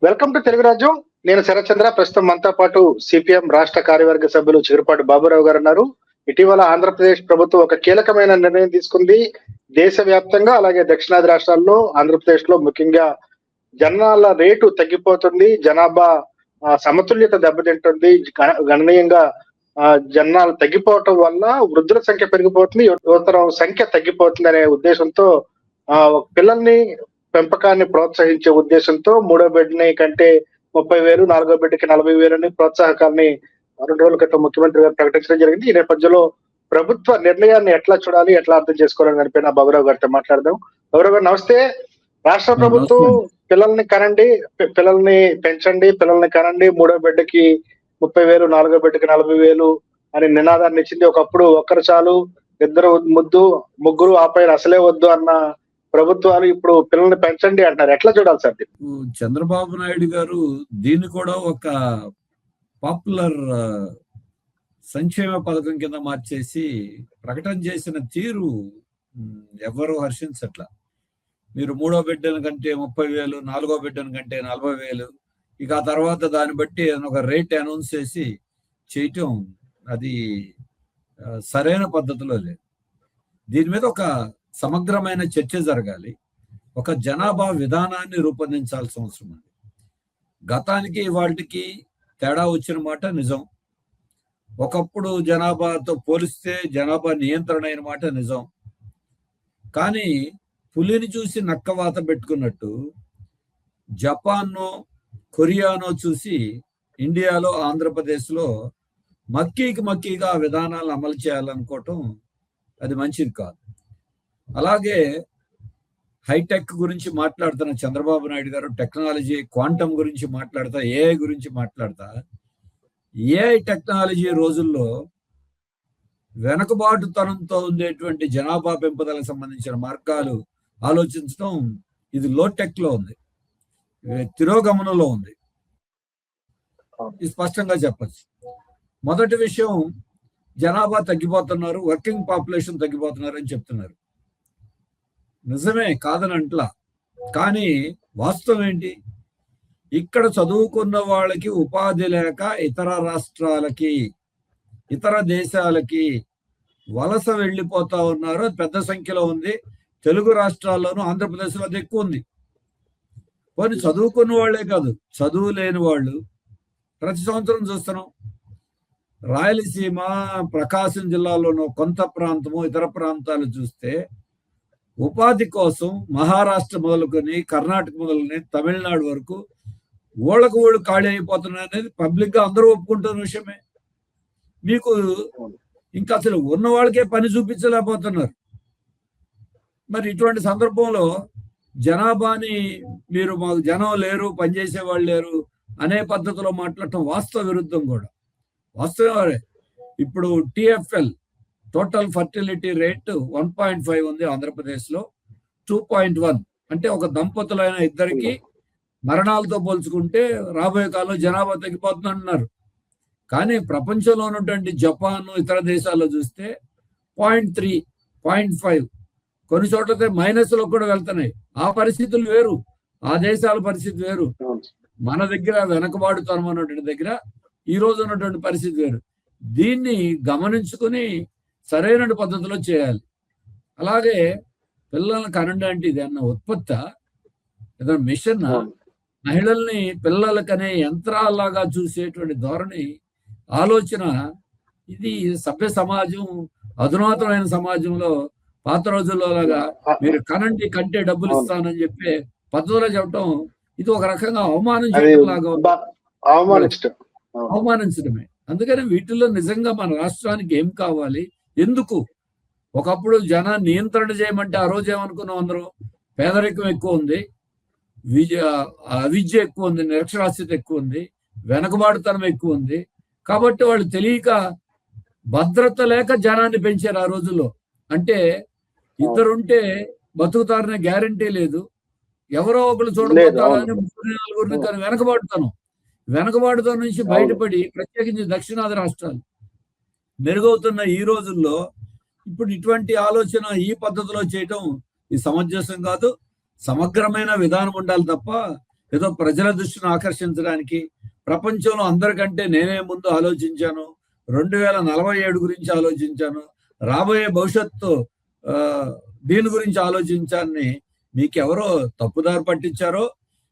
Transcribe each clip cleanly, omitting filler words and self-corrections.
Welcome to Telugu రాజ్యం. నేను శరత్చంద్ర. ప్రస్తుతం మనతో పాటు సిపిఎం రాష్ట్ర కార్యవర్గ సభ్యులు చిగురుపాటి బాబురావు గారు ఉన్నారు. ఇటీవల ఆంధ్రప్రదేశ్ ప్రభుత్వం ఒక కీలకమైన నిర్ణయం తీసుకుంది. దేశవ్యాప్తంగా అలాగే దక్షిణాది రాష్ట్రాల్లో, ఆంధ్రప్రదేశ్ లో ముఖ్యంగా జనాల రేటు తగ్గిపోతుంది. జనాభా సమతుల్యత దెబ్బతింటుంది. గణనీయంగా జనాలు తగ్గిపోవటం వల్ల వృద్ధుల సంఖ్య పెరిగిపోతుంది, యువతరం సంఖ్య తగ్గిపోతుంది అనే ఉద్దేశంతో పిల్లల్ని పెంపకాన్ని ప్రోత్సహించే ఉద్దేశంతో మూడో బిడ్డని కంటే 30,000, నాలుగో బిడ్డకి 40,000 అని ప్రోత్సాహకాలని 2 రోజుల క్రితం ముఖ్యమంత్రి గారు ప్రకటించడం జరిగింది. ఈ నేపథ్యంలో ప్రభుత్వ నిర్ణయాన్ని ఎట్లా చూడాలి, ఎట్లా అర్థం చేసుకోవాలని అనిపిన బాబురావు గారితో మాట్లాడదాం. బాబురావు గారు నమస్తే. రాష్ట్ర ప్రభుత్వం పిల్లల్ని కనండి, పిల్లల్ని పెంచండి, పిల్లల్ని కనండి, మూడో బిడ్డకి 30,000, నాలుగో బిడ్డకి 40,000 అని నినాదాన్ని ఇచ్చింది. ఒకప్పుడు ఒక్కరు చాలు, ఇద్దరు ముద్దు, ముగ్గురు ఆపైన అసలే వద్దు అన్న ప్రభుత్వాలు ఇప్పుడు పిల్లల్ని పెంచండి అంటారు. ఎట్లా చూడాలి సార్? చంద్రబాబు నాయుడు గారు దీన్ని కూడా ఒక పాపులర్ సంక్షేమ పథకం కింద మార్చేసి ప్రకటన చేసిన తీరు ఎవరు హర్షించట్లా. మీరు మూడో బిడ్డను కంటే 30,000, నాలుగో బిడ్డను కంటే 40,000, ఇక ఆ తర్వాత దాన్ని బట్టి ఒక రేట్ అనౌన్స్ చేసి చేయటం అది సరైన పద్ధతిలో లేదు. దీని మీద ఒక సమగ్రమైన చర్చ జరగాలి. ఒక జనాభా విధానాన్ని రూపొందించాల్సిన అవసరం ఉంది. గతానికి వాటికి తేడా వచ్చిన మాట నిజం. ఒకప్పుడు జనాభాతో పోలిస్తే జనాభా నియంత్రణ అయిన మాట నిజం. కానీ పులిని చూసి నక్కవాత పెట్టుకున్నట్టు జపాన్నో కొరియానో చూసి ఇండియాలో, ఆంధ్రప్రదేశ్లో మక్కీగా ఆ విధానాలను అమలు చేయాలనుకోవటం అది మంచిది కాదు. అలాగే హైటెక్ గురించి మాట్లాడుతున్న చంద్రబాబు నాయుడు గారు టెక్నాలజీ, క్వాంటమ్ గురించి మాట్లాడతా, ఏఐ గురించి మాట్లాడతా, ఏఐ టెక్నాలజీ రోజుల్లో వెనుకబాటుతనంతో ఉండేటువంటి జనాభా పెంపుదలకు సంబంధించిన మార్గాలు ఆలోచించడం ఇది లోటెక్ లో ఉంది, తిరోగమనంలో ఉంది. ఇది స్పష్టంగా చెప్పచ్చు. మొదటి విషయం, జనాభా తగ్గిపోతున్నారు, వర్కింగ్ పాపులేషన్ తగ్గిపోతున్నారు అని చెప్తున్నారు. నిజమే, కాదనంట్లా. కానీ వాస్తవం ఏంటి? ఇక్కడ చదువుకున్న వాళ్ళకి ఉపాధి లేక ఇతర రాష్ట్రాలకి, ఇతర దేశాలకి వలస వెళ్ళిపోతా ఉన్నారు. పెద్ద సంఖ్యలో ఉంది. తెలుగు రాష్ట్రాల్లోనూ, ఆంధ్రప్రదేశ్లో అది ఎక్కువ ఉంది. కొన్ని చదువుకున్న వాళ్లే కాదు, చదువు లేని వాళ్ళు ప్రతి సంవత్సరం చూస్తున్నాం. రాయలసీమ, ప్రకాశం జిల్లాలోనూ కొంత ప్రాంతము, ఇతర ప్రాంతాలు చూస్తే ఉపాధి కోసం మహారాష్ట్ర మొదలుకొని, కర్ణాటక మొదలుకొని, తమిళనాడు వరకు ఊళ్ళకు ఊళ్ళు ఖాళీ అయిపోతున్నాయి అనేది పబ్లిక్ గా అందరూ ఒప్పుకుంటున్న విషయమే. మీకు ఇంకా అసలు ఉన్న వాళ్ళకే పని చూపించలేకపోతున్నారు. మరి ఇటువంటి సందర్భంలో జనాభాని మీరు మాకు జనం లేరు, పనిచేసే వాళ్ళు లేరు అనే పద్ధతిలో మాట్లాడటం వాస్తవ విరుద్ధం కూడా. వాస్తవమే. ఇప్పుడు TFL, టోటల్ ఫర్టిలిటీ రేట్ 1.5 ఉంది ఆంధ్రప్రదేశ్లో. 2.1 అంటే ఒక దంపతులైన ఇద్దరికి మరణాలతో పోల్చుకుంటే రాబోయే కాలంలో జనాభా తగ్గిపోతుంది అంటున్నారు. కానీ ప్రపంచంలో ఉన్నటువంటి జపాన్, ఇతర దేశాల్లో చూస్తే 0.3, 0.5, కొన్ని చోట్ల మైనస్ లో కూడా వెళ్తున్నాయి. ఆ పరిస్థితులు వేరు, ఆ దేశాల పరిస్థితి వేరు. మన దగ్గర వెనకబాటుతనం ఉన్నటువంటి దగ్గర ఈ రోజు ఉన్నటువంటి పరిస్థితి వేరు. దీన్ని గమనించుకుని సరైన పద్ధతిలో చేయాలి. అలాగే పిల్లల్ని కనండి అంటే ఇది అన్న ఉత్పత్తి, ఏదైనా మిషన్, మహిళల్ని పిల్లలకనే యంత్రాల్లాగా చూసేటువంటి ధోరణి, ఆలోచన, ఇది సభ్య సమాజం, అధునాతనమైన సమాజంలో పాత రోజుల్లో లాగా మీరు కనండి కంటే డబ్బులు ఇస్తానని చెప్పే పద్ధతిలో చెప్పడం ఇది ఒక రకంగా అవమానించడమే. అందుకని వీటిల్లో నిజంగా మన రాష్ట్రానికి ఏం కావాలి, ఎందుకు? ఒకప్పుడు జనాన్ని నియంత్రణ చేయమంటే ఆ రోజు ఏమనుకున్నాం అందరూ? పేదరికం ఎక్కువ ఉంది, అవిద్య ఎక్కువ ఉంది, నిరక్షరాస్యత ఎక్కువ ఉంది, వెనకబాటుతనం ఎక్కువ ఉంది. కాబట్టి వాళ్ళు తెలియక భద్రత లేక జనాన్ని పెంచారు ఆ రోజుల్లో. అంటే ఇద్దరుంటే బతుకుతారనే గ్యారంటీ లేదు, ఎవరో ఒకరు చూడబోతారని 3-4 కానీ వెనకబాటుతనం నుంచి బయటపడి ప్రత్యేకించి దక్షిణాది రాష్ట్రాలు మెరుగవుతున్న ఈ రోజుల్లో ఇప్పుడు ఇటువంటి ఆలోచన ఈ పద్ధతిలో చేయటం ఈ సమంజసం కాదు. సమగ్రమైన విధానం ఉండాలి తప్ప ఏదో ప్రజల దృష్టిని ఆకర్షించడానికి, ప్రపంచంలో అందరికంటే నేనే ముందు ఆలోచించాను, 2047 గురించి ఆలోచించాను, రాబోయే భవిష్యత్తు దీని గురించి ఆలోచించాలని మీకెవరో తప్పుదారి పట్టించారో,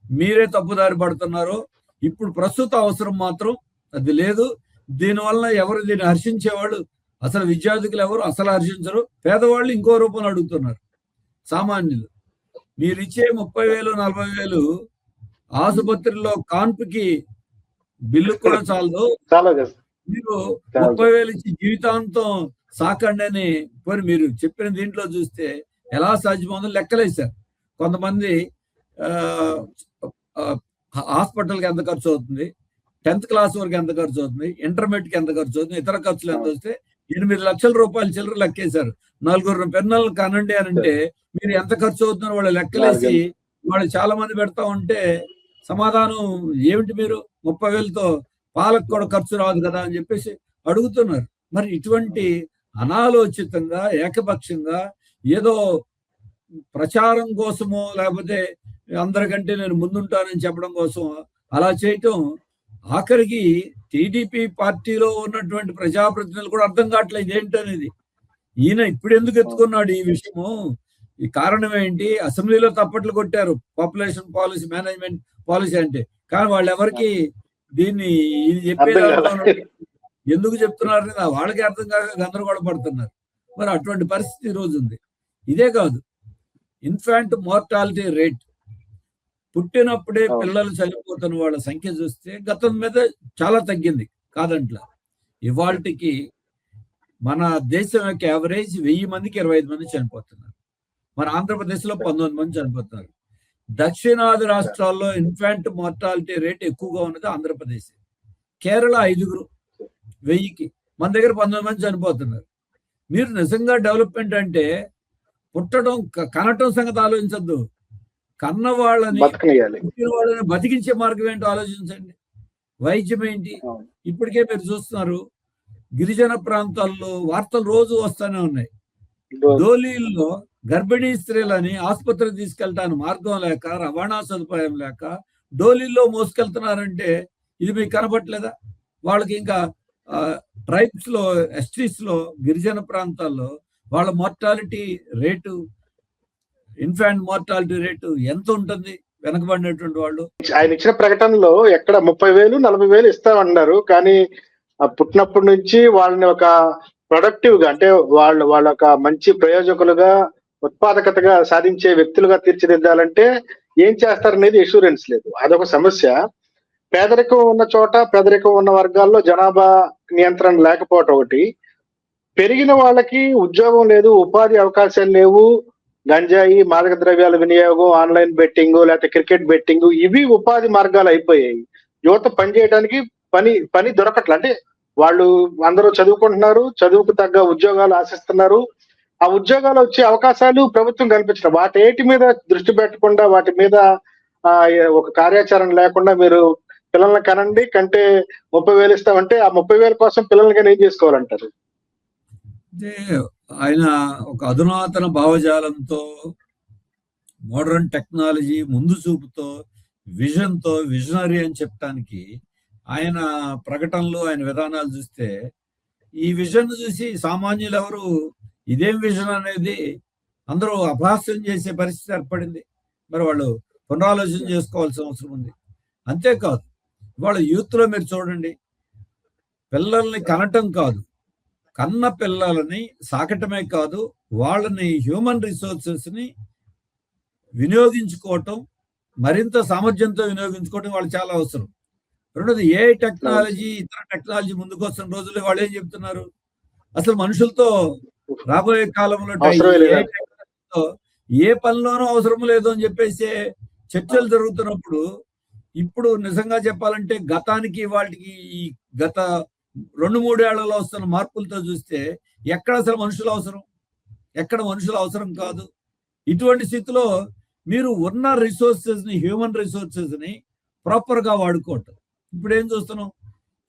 మీరే తప్పుదారి పడుతున్నారో. ఇప్పుడు ప్రస్తుత అవసరం మాత్రం అది లేదు. దీనివల్ల ఎవరు దీన్ని హర్షించేవాళ్ళు, అసలు విద్యార్థులు ఎవరు అసలు హర్షించరు. పేదవాళ్ళు ఇంకో రూపంలో అడుగుతున్నారు. సామాన్యులు మీరు ఇచ్చే 30,000 40,000 ఆసుపత్రిలో కాన్పుకి బిల్లు కూడా చాలదు. మీరు 30,000 ఇచ్చి జీవితాంతం సాకండి అని పోయి మీరు చెప్పిన దీంట్లో చూస్తే ఎలా సాధ్యమవుతుందో లెక్కలేశారు. కొంతమంది హాస్పిటల్కి ఎంత ఖర్చు అవుతుంది, 10th క్లాస్ వరకు ఎంత ఖర్చు అవుతుంది, ఇంటర్మీడియట్కి ఎంత ఖర్చు అవుతుంది, ఇతర ఖర్చులు ఎంత వస్తే 8 లక్షల రూపాయలు చిల్లర లెక్కేశారు. 4 పిల్లలు కనండి అని అంటే మీరు ఎంత ఖర్చు అవుతుందో వాళ్ళు లెక్కలేసి వాళ్ళు చాలా మంది పెడతా ఉంటే సమాధానం ఏమిటి, మీరు 30,000తో పాలకు కూడా ఖర్చు రాదు కదా అని చెప్పేసి అడుగుతున్నారు. మరి ఇటువంటి అనాలోచితంగా ఏకపక్షంగా ఏదో ప్రచారం కోసమో లేకపోతే అందరికంటే నేను ముందుంటానని చెప్పడం కోసం అలా చేయటం ఆఖరికి టీడీపీ పార్టీలో ఉన్నటువంటి ప్రజాప్రతినిధులు కూడా అర్థం కావట్లేదు ఇదేంటనేది. ఈయన ఇప్పుడు ఎందుకు ఎత్తుకున్నాడు ఈ విషయము, ఈ కారణం ఏంటి? అసెంబ్లీలో తప్పట్లు కొట్టారు పాపులేషన్ పాలసీ, మేనేజ్మెంట్ పాలసీ అంటే, కానీ వాళ్ళు ఎవరికి దీన్ని ఇది చెప్పేది ఎందుకు చెప్తున్నారని వాళ్ళకి అర్థం కాక గందరగోళ పడుతున్నారు. మరి అటువంటి పరిస్థితి ఈ రోజు ఉంది. ఇదే కాదు, ఇన్ఫాంట్ మోర్టాలిటీ రేట్, పుట్టినప్పుడే పిల్లలు చనిపోతున్న వాళ్ళ సంఖ్య చూస్తే గతం మీద చాలా తగ్గింది కాదంట్లా. ఇవాళకి మన దేశం యొక్క యావరేజ్ 1000 మందికి 25 మంది చనిపోతున్నారు. మన ఆంధ్రప్రదేశ్లో 19 మంది చనిపోతున్నారు. దక్షిణాది రాష్ట్రాల్లో ఇన్ఫాంట్ మోర్టాలిటీ రేట్ ఎక్కువగా ఉన్నది ఆంధ్రప్రదేశ్. కేరళ 5 1000కి, మన దగ్గర 19 మంది చనిపోతున్నారు. మీరు నిజంగా డెవలప్మెంట్ అంటే పుట్టడం కనటం సంగతి ఆలోచించద్దు, కన్న వాళ్ళని పుట్టిన వాళ్ళని బతికించే మార్గం ఏంటో ఆలోచించండి. వైద్యం ఏంటి? ఇప్పటికే మీరు చూస్తున్నారు గిరిజన ప్రాంతాల్లో వార్తలు రోజు వస్తూనే ఉన్నాయి. ధోలీల్లో గర్భిణీ స్త్రీలని ఆసుపత్రికి తీసుకెళ్తాను మార్గం లేక, రవాణా సదుపాయం లేక ఢోలీల్లో మోసుకెళ్తున్నారంటే ఇది మీకు కనబట్లేదా? వాళ్ళకి ఇంకా ట్రైబ్స్ లో, ఎస్టీస్ లో, గిరిజన ప్రాంతాల్లో వాళ్ళ mortality rate, infant mortality rate ఎంత ఉంటుంది వెనకబడినటువంటి వాళ్ళు? ఆయన ఇచ్చిన ప్రకటనలో ఎక్కడ 30,000 40,000 ఇస్తామన్నారు, కానీ పుట్టినప్పటి నుంచి వాళ్ళని ఒక ప్రొడక్టివ్ గా, అంటే వాళ్ళ ఒక మంచి ప్రయోజకులుగా, ఉత్పాదకతగా సాధించే వ్యక్తులుగా తీర్చిదిద్దాలంటే ఏం చేస్తారనేది ఇన్సూరెన్స్ లేదు. అదొక సమస్య. పేదరికం ఉన్న చోట, పేదరికం ఉన్న వర్గాల్లో జనాభా నియంత్రణ లేకపోవటం ఒకటి. పెరిగిన వాళ్ళకి ఉద్యోగం లేదు, ఉపాధి అవకాశాలు లేవు. గంజాయి, మాదక ద్రవ్యాల వినియోగం, ఆన్లైన్ బెట్టింగ్, లేకపోతే క్రికెట్ బెట్టింగ్, ఇవి ఉపాధి మార్గాలు అయిపోయాయి. యువత పని చేయడానికి పని దొరకట్ల. అంటే వాళ్ళు అందరూ చదువుకుంటున్నారు, చదువుకు తగ్గ ఉద్యోగాలు ఆశిస్తున్నారు. ఆ ఉద్యోగాలు వచ్చే అవకాశాలు ప్రభుత్వం కల్పించడం, వాటి మీద దృష్టి పెట్టకుండా, వాటి మీద ఒక కార్యాచరణ లేకుండా మీరు పిల్లల్ని కనండి, కంటే 30,000 ఇస్తామంటే ఆ 30,000 కోసం పిల్లల్ని ఏం చేసుకోవాలంటారు? అంటే ఆయన ఒక అధునాతన భావజాలంతో, మోడర్న్ టెక్నాలజీ ముందు చూపుతో, విజన్తో, విజనరీ అని చెప్పడానికి ఆయన ప్రకటనలు, ఆయన విధానాలు చూస్తే ఈ విజన్ చూసి సామాన్యులు ఎవరు ఇదేం విజన్ అనేది అందరూ అపహాస్యం చేసే పరిస్థితి ఏర్పడింది. మరి వాళ్ళు పునరాలోచన చేసుకోవాల్సిన అవసరం ఉంది. అంతేకాదు, వాళ్ళ యూత్ లో మీరు చూడండి, పిల్లల్ని కనటం కాదు, కన్న పిల్లలని సాకటమే కాదు, వాళ్ళని హ్యూమన్ రిసోర్సెస్ ని వినియోగించుకోవటం, మరింత సామర్థ్యంతో వినియోగించుకోవటం వాళ్ళు చాలా అవసరం. రెండోది ఏఐ టెక్నాలజీ, ఇతర టెక్నాలజీ ముందుకు వస్తున్న రోజుల్లో వాళ్ళు ఏం చెప్తున్నారు, అసలు మనుషులతో రాబోయే కాలంలో ఏ పనిలోనూ అవసరం లేదు అని చెప్పేసి చర్చలు జరుగుతున్నప్పుడు, ఇప్పుడు నిజంగా చెప్పాలంటే గతానికి వాటికి ఈ గత 2-3 ఏళ్లలో వస్తున్న మార్పులతో చూస్తే ఎక్కడ అసలు మనుషుల అవసరం, ఎక్కడ మనుషుల అవసరం కాదు. ఇటువంటి స్థితిలో మీరు ఉన్న రిసోర్సెస్ ని, హ్యూమన్ రిసోర్సెస్ ని ప్రాపర్ గా వాడుకోవటం. ఇప్పుడు ఏం చూస్తున్నాం,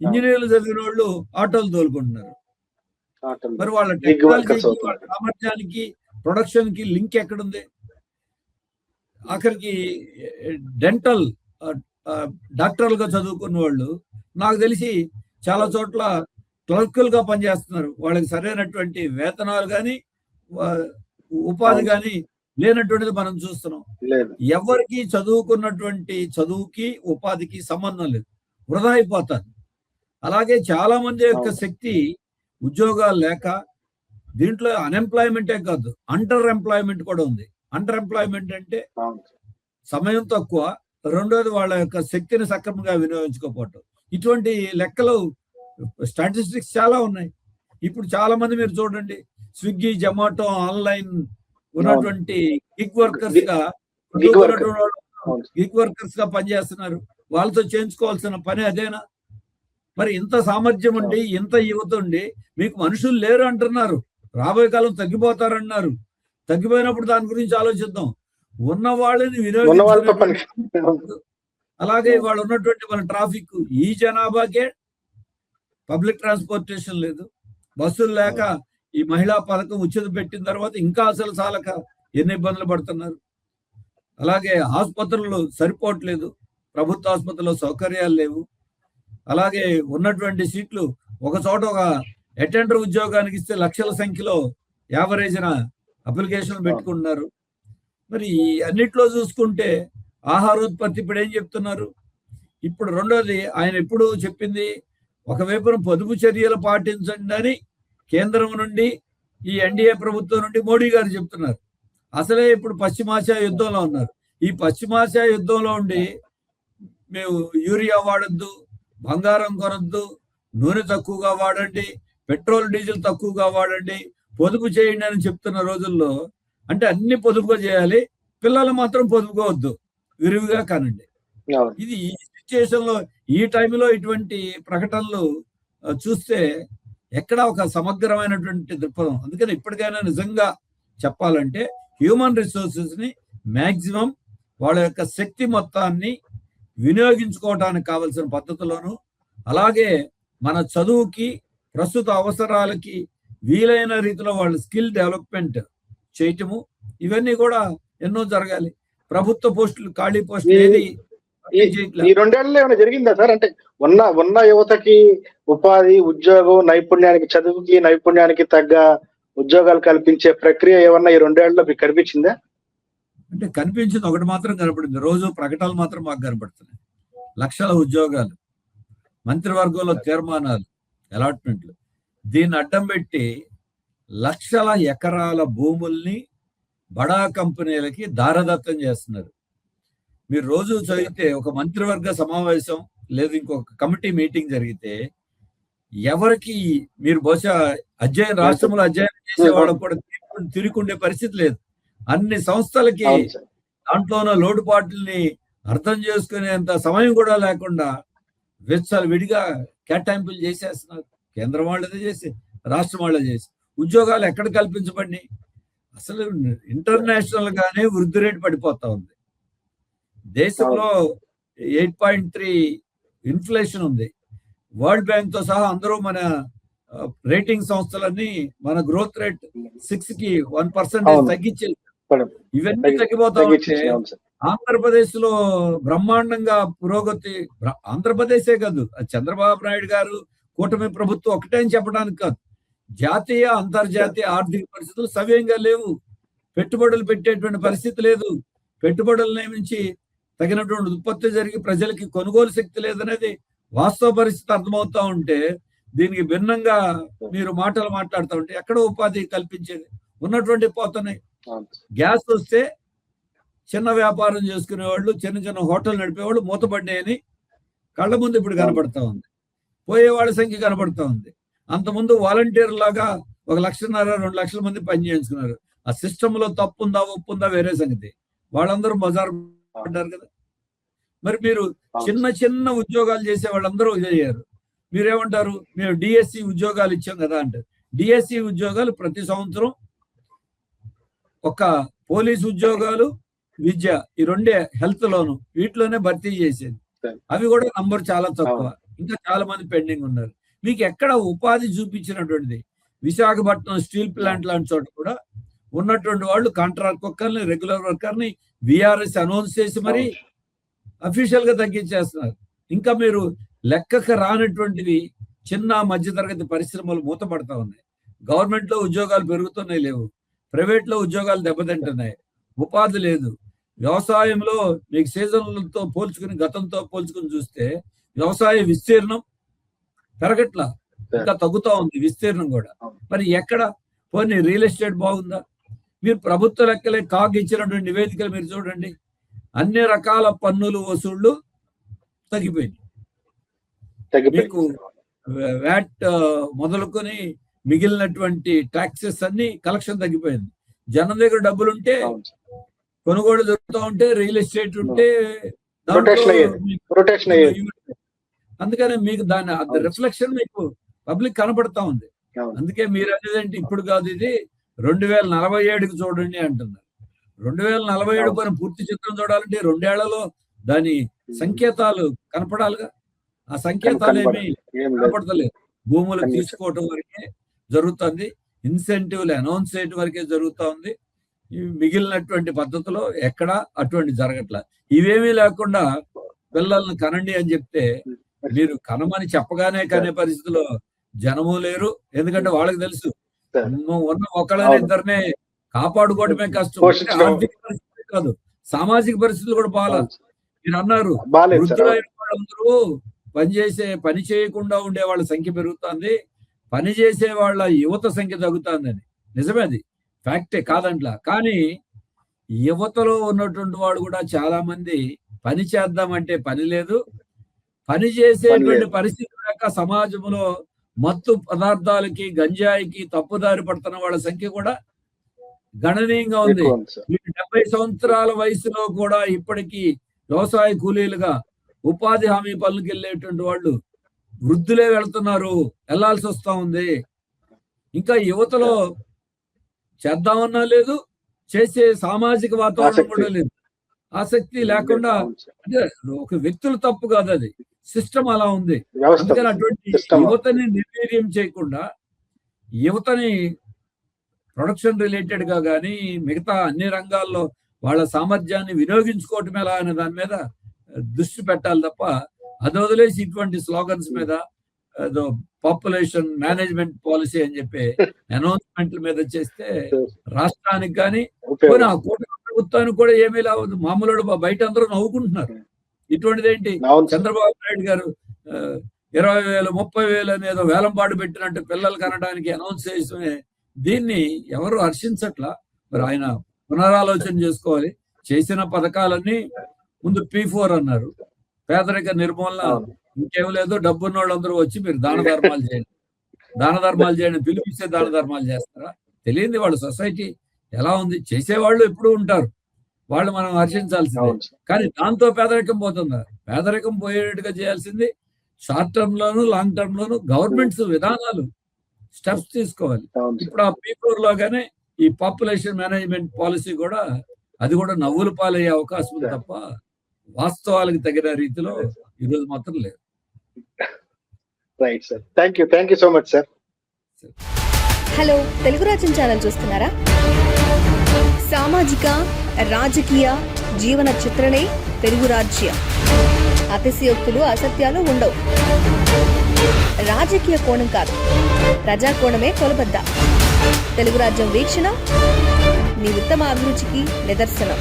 ఇంజనీర్లు చదివిన వాళ్ళు ఆటోలు తోలుకుంటున్నారు. మరి వాళ్ళ టెక్నాలజీకి, వాళ్ళ సామర్థ్యానికి, ప్రొడక్షన్ కి లింక్ ఎక్కడుంది? ఆఖరికి డెంటల్ డాక్టర్లుగా చదువుకున్న వాళ్ళు నాకు తెలిసి చాలా చోట్ల క్లర్కులుగా పనిచేస్తున్నారు. వాళ్ళకి సరైనటువంటి వేతనాలు కానీ ఉపాధి కానీ లేనటువంటిది మనం చూస్తున్నాం. ఎవరికి చదువుకున్నటువంటి చదువుకి ఉపాధికి సంబంధం లేదు, వృధా అయిపోతారు. అలాగే చాలా మంది యొక్క శక్తి ఉద్యోగాలు లేక, దీంట్లో అన్ఎంప్లాయ్మెంటే కాదు, అండర్ ఎంప్లాయ్మెంట్ కూడా ఉంది. అండర్ ఎంప్లాయ్మెంట్ అంటే సమయం తక్కువ, రెండోది వాళ్ళ యొక్క శక్తిని సక్రమంగా వినియోగించుకోకపోవటం. ఇటువంటి లెక్కలు స్టాటిస్టిక్స్ చాలా ఉన్నాయి. ఇప్పుడు చాలా మంది మీరు చూడండి, స్విగ్గీ, జొమాటో, ఆన్లైన్ ఉన్నటువంటి గిగ్ వర్కర్స్ గా పనిచేస్తున్నారు. వాళ్ళతో చేయించుకోవాల్సిన పని అదేనా? మరి ఇంత సామర్థ్యం ఉండి, ఇంత యువత ఉండి మీకు మనుషులు లేరు అంటున్నారు, రాబోయే కాలం తగ్గిపోతారన్నారు. తగ్గిపోయినప్పుడు దాని గురించి ఆలోచిద్దాం. ఉన్న వాళ్ళని వినియోగించుకునే, అలాగే వాళ్ళు ఉన్నటువంటి మన ట్రాఫిక్, ఈ జనాభాకే పబ్లిక్ ట్రాన్స్పోర్టేషన్ లేదు, బస్సులు లేక ఈ మహిళా పథకం ఉచిత పెట్టిన తర్వాత ఇంకా అసలు చాలక ఎన్ని ఇబ్బందులు పడుతున్నారు. అలాగే ఆసుపత్రులు సరిపోవట్లేదు, ప్రభుత్వ ఆసుపత్రుల్లో సౌకర్యాలు లేవు. అలాగే ఉన్నటువంటి సీట్లు ఒక చోట ఒక అటెండర్ ఉద్యోగానికి ఇస్తే లక్షల సంఖ్యలో యావరేజ్న అప్లికేషన్ పెట్టుకుంటున్నారు. మరి అన్నిట్లో చూసుకుంటే ఆహారోత్పత్తి ఇప్పుడు ఏం చెప్తున్నారు? ఇప్పుడు రెండోది ఆయన ఎప్పుడు చెప్పింది, ఒకవైపున పొదుపు చర్యలు పాటించండి అని కేంద్రం నుండి, ఈ ఎన్డీఏ ప్రభుత్వం నుండి మోడీ గారు చెప్తున్నారు. అసలే ఇప్పుడు పశ్చిమాసియా యుద్ధంలో ఉన్నారు. ఈ పశ్చిమాసియా యుద్ధంలో ఉండి మేము యూరియా వాడద్దు, బంగారం కొనద్దు, నూనె తక్కువగా వాడండి, పెట్రోల్ డీజిల్ తక్కువగా వాడండి, పొదుపు చేయండి అని చెప్తున్న రోజుల్లో, అంటే అన్ని పొదుపుగా చేయాలి, పిల్లలు మాత్రం పొదుపుగా వద్దు, విరివిగా కానండి. ఇది ఈ సిచ్యుయేషన్ లో, ఈ టైంలో ఇటువంటి ప్రకటనలు చూస్తే ఎక్కడ ఒక సమగ్రమైనటువంటి దృక్పథం. అందుకని ఇప్పటికైనా నిజంగా చెప్పాలంటే హ్యూమన్ రిసోర్సెస్ ని మాక్సిమం వాళ్ళ యొక్క శక్తి మొత్తాన్ని వినియోగించుకోవడానికి కావలసిన పద్ధతిలోను, అలాగే మన చదువుకి ప్రస్తుత అవసరాలకి వీలైన రీతిలో వాళ్ళ స్కిల్ డెవలప్మెంట్ చేయటము, ఇవన్నీ కూడా ఎన్నో జరగాలి. ప్రభుత్వ పోస్టులు, ఖాళీ పోస్టులు ఏది ఈ రెండేళ్లలో ఏమైనా జరిగిందా సార్? అంటే ఉన్న యువతకి ఉపాధి, ఉద్యోగం, నైపుణ్యానికి, చదువుకి నైపుణ్యానికి తగ్గ ఉద్యోగాలు కల్పించే ప్రక్రియ ఏమన్నా ఈ రెండేళ్లలో మీకు కనిపించిందా? అంటే కనిపించింది, ఒకటి మాత్రం కనపడింది. రోజు ప్రకటనలు మాత్రం మాకు కనపడుతున్నాయి. లక్షల ఉద్యోగాలు, మంత్రివర్గంలో తీర్మానాలు, అలాట్మెంట్లు. దీన్ని అడ్డం పెట్టి లక్షల ఎకరాల భూముల్ని బడా కంపెనీలకి దారదత్తం చేస్తున్నారు. మీరు రోజు చదివితే ఒక మంత్రివర్గ సమావేశం లేదు ఇంకొక కమిటీ మీటింగ్ జరిగితే ఎవరికి, మీరు బహుశా రాష్ట్రంలో అధ్యయనం చేసే వాళ్ళకు కూడా తిరిగి పరిస్థితి లేదు. అన్ని సంస్థలకి దాంట్లోన లోటుపాట్లని అర్థం చేసుకునేంత సమయం కూడా లేకుండా విడిగా కేటాయింపులు చేసేస్తున్నారు. కేంద్రం వాళ్ళదే చేసి, రాష్ట్రం వాళ్ళే చేసి, ఉద్యోగాలు ఎక్కడ కల్పించబడి, అసలు ఇంటర్నేషనల్ గానే వృద్ధి రేటు పడిపోతా ఉంది. దేశంలో 8.3 ఇన్ఫ్లేషన్ ఉంది. వరల్డ్ బ్యాంక్ తో సహా అందరూ మన రేటింగ్ సంస్థలన్నీ మన గ్రోత్ రేట్ 6% తగ్గించేది. ఇవన్నీ తగ్గిపోతా ఉంటే ఆంధ్రప్రదేశ్ లో బ్రహ్మాండంగా పురోగతి, ఆంధ్రప్రదేశే కాదు, చంద్రబాబు నాయుడు గారు కూటమి ప్రభుత్వం ఒకటే అని చెప్పడానికి కాదు, జాతీయ అంతర్జాతీయ ఆర్థిక పరిస్థితులు సవ్యంగా లేవు. పెట్టుబడులు పెట్టేటువంటి పరిస్థితి లేదు. పెట్టుబడుల నుంచి తగినటువంటి ఉత్పత్తి జరిగి ప్రజలకి కొనుగోలు శక్తి లేదనేది వాస్తవ పరిస్థితి అర్థమవుతా ఉంటే, దీనికి భిన్నంగా మీరు మాటలు మాట్లాడుతూ ఉంటే ఎక్కడ ఉపాధి కల్పించేది? ఉన్నటువంటి పోతున్నాయి. గ్యాస్ వస్తే చిన్న వ్యాపారం చేసుకునే వాళ్ళు, చిన్న చిన్న హోటల్ నడిపేవాళ్ళు మూతపడ్డాయని కళ్ళ ముందు ఇప్పుడు కనపడతా ఉంది. పోయేవాళ్ళ సంఖ్య కనపడతా ఉంది. అంతకుముందు వాలంటీర్ లాగా 1.5-2 లక్షల మంది పని చేయించుకున్నారు. ఆ సిస్టమ్ లో తప్పుందా ఒప్పుందా వేరే సంగతి, వాళ్ళందరూ బజారు పడ్డారు కదా. మరి మీరు చిన్న చిన్న ఉద్యోగాలు చేసే వాళ్ళందరూ అయ్యారు. మీరేమంటారు? మేము డిఎస్సి ఉద్యోగాలు ఇచ్చాం కదా అంటారు. డిఎస్సి ఉద్యోగాలు ప్రతి సంవత్సరం ఒక పోలీసు ఉద్యోగాలు, విద్య, ఈ రెండే హెల్త్ లోను, వీటిలోనే భర్తీ చేసేది. అవి కూడా నంబర్ చాలా తక్కువ. ఇంకా చాలా మంది పెండింగ్ ఉన్నారు. మీకు ఎక్కడ ఉపాధి చూపించినటువంటిది? విశాఖపట్నం స్టీల్ ప్లాంట్ లాంటి చోట కూడా ఉన్నటువంటి వాళ్ళు కాంట్రాక్ట్ వర్కర్ని, రెగ్యులర్ వర్కర్ని విఆర్ఎస్ అనౌన్స్ చేసి మరి అఫీషియల్ గా తగ్గించేస్తున్నారు. ఇంకా మీరు లెక్కకు రానటువంటివి చిన్న మధ్యతరగతి పరిశ్రమలు మూతపడతా ఉన్నాయి. గవర్నమెంట్ లో ఉద్యోగాలు పెరుగుతున్నాయి లేవు, ప్రైవేట్ లో ఉద్యోగాలు దెబ్బతింటున్నాయి, ఉపాధి లేదు. వ్యవసాయంలో మీకు సీజన్లతో పోల్చుకుని గతంతో పోల్చుకుని చూస్తే వ్యవసాయ విస్తీర్ణం పెరగట్లా, ఇంకా తగ్గుతా ఉంది విస్తీర్ణం కూడా. మరి ఎక్కడ పోనీ రియల్ ఎస్టేట్ బాగుందా? మీరు ప్రభుత్వ లెక్కలే కాగ్ ఇచ్చినటువంటి నివేదికలు మీరు చూడండి, అన్ని రకాల పన్నులు వసూళ్లు తగ్గిపోయింది. మీకు వ్యాట్ మొదలుకొని మిగిలినటువంటి ట్యాక్సెస్ అన్ని కలెక్షన్ తగ్గిపోయింది. జనం దగ్గర డబ్బులుంటే కొనుగోలు జరుగుతూ ఉంటే, రియల్ ఎస్టేట్ ఉంటే అందుకనే మీకు దాని రిఫ్లెక్షన్ మీకు పబ్లిక్ కనపడతా ఉంది. అందుకే మీరు అనేది ఇప్పుడు కాదు, ఇది 2047కి చూడండి అంటున్నారు. 2047 పైన పూర్తి చిత్రం చూడాలంటే 2 ఏళ్లలో దాని సంకేతాలు కనపడాలిగా. ఆ సంకేతాలు ఏమి కనపడతలేదు. భూములు తీసుకోవటం వరకే జరుగుతుంది, ఇన్సెంటివ్లు అనౌన్స్ చేయడం వరకే జరుగుతా ఉంది. మిగిలినటువంటి పద్ధతిలో ఎక్కడా అటువంటి జరగట్లా. ఇవేమీ లేకుండా పిల్లల్ని కనండి అని చెప్తే మీరు కనమని చెప్పగానే కనే పరిస్థితిలో జనము లేరు. ఎందుకంటే వాళ్ళకి తెలుసు ఉన్న ఒకళ్ళని ఇద్దరినే కాపాడుకోవడమే కష్టం. ఆర్థిక పరిస్థితి కాదు, సామాజిక పరిస్థితులు కూడా బాగా. మీరు అన్నారు వృద్ధులైన వాళ్ళందరూ పని చేయకుండా ఉండే వాళ్ళ సంఖ్య పెరుగుతుంది, పని చేసే వాళ్ళ యువత సంఖ్య తగ్గుతుందని. నిజమే, అది ఫ్యాక్టే కాదంట్లా. కానీ యువతలో ఉన్నటువంటి వాడు కూడా చాలా మంది పని చేద్దామంటే పని లేదు, పని చేసేటువంటి పరిస్థితి లేక సమాజంలో మత్తు పదార్థాలకి గంజాయికి తప్పుదారి పడుతున్న వాళ్ళ సంఖ్య కూడా గణనీయంగా ఉంది. 70 సంవత్సరాల వయసులో కూడా ఇప్పటికీ వ్యవసాయ కూలీలుగా ఉపాధి హామీ పనులకు వెళ్ళేటువంటి వాళ్ళు వృద్ధులే వెళ్తున్నారు, వెళ్లాల్సి వస్తా ఉంది. ఇంకా యువతలో చేద్దామన్నా లేదు, చేసే సామాజిక వాతావరణం కూడా లేదు, ఆసక్తి లేకుండా. అంటే ఒక వ్యక్తుల తప్పు కాదు, అది సిస్టమ్ అలా ఉంది. అందుకని అటువంటి యువతని నిర్వీర్యం చేయకుండా యువతని ప్రొడక్షన్ రిలేటెడ్ గా కానీ మిగతా అన్ని రంగాల్లో వాళ్ళ సామర్థ్యాన్ని వినియోగించుకోవటం ఎలా అనే దాని మీద దృష్టి పెట్టాలి తప్ప అది వదిలేసి ఇటువంటి స్లోగన్స్ మీద ఏదో పాపులేషన్ మేనేజ్మెంట్ పాలసీ అని చెప్పి అనౌన్స్మెంట్ల మీద చేస్తే రాష్ట్రానికి కానీ ఆ కూటమి ప్రభుత్వానికి కూడా ఏమీ లేవదు. మామూలు బయట అందరూ నవ్వుకుంటున్నారు. ఇటువంటిది ఏంటి, చంద్రబాబు నాయుడు గారు 20,000 30,000 అనేదో వేలంపాటు పెట్టినట్టు పిల్లలు కనడానికి అనౌన్స్ చేసే దీన్ని ఎవరు హర్షించట్లా. మరి ఆయన పునరాలోచన చేసుకోవాలి. చేసిన పథకాలన్నీ ముందు P4 అన్నారు, పేదరిక నిర్మూలన. ఇంకేం లేదు, డబ్బున్న వాళ్ళందరూ వచ్చి మీరు దాన ధర్మాలు చేయండి పిలిపిస్తే దాన ధర్మాలు చేస్తారా? తెలియంది వాళ్ళ సొసైటీ ఎలా ఉంది. చేసేవాళ్ళు ఎప్పుడూ ఉంటారు, వాళ్ళు మనం హర్షించాల్సిందే. కానీ దాంతో పేదరికం పోతుందా? పేదరికం పోయేట్టుగా చేయాల్సింది short term loan long term loan governments విధానాలు స్టెప్స్ తీసుకోవాలి. ఇప్పుడు ఆ P4 లోగానే ఈ పాపులేషన్ మేనేజ్మెంట్ పాలసీ కూడా అది కూడా నవ్వులు పాలయ్యే అవకాశం ఉంది తప్ప వాస్తవాలకు తగిన రీతిలో ఈరోజు మాత్రం లేదు. Right sir, thank you so much sir. Hello, Telugu రాజ్యం ఛానల్ చూస్తున్నారా? సామాజిక రాజకీయ జీవన చిత్రణే తెలుగు రాజ్యం. అతిశయోక్తులు అసత్యాలు ఉండవు. రాజకీయ కోణం కాదు, ప్రజా కోణమే కొలబద్ద. తెలుగు రాజ్యం వీక్షణ మీ ఉత్తమ అభిరుచికి నిదర్శనం.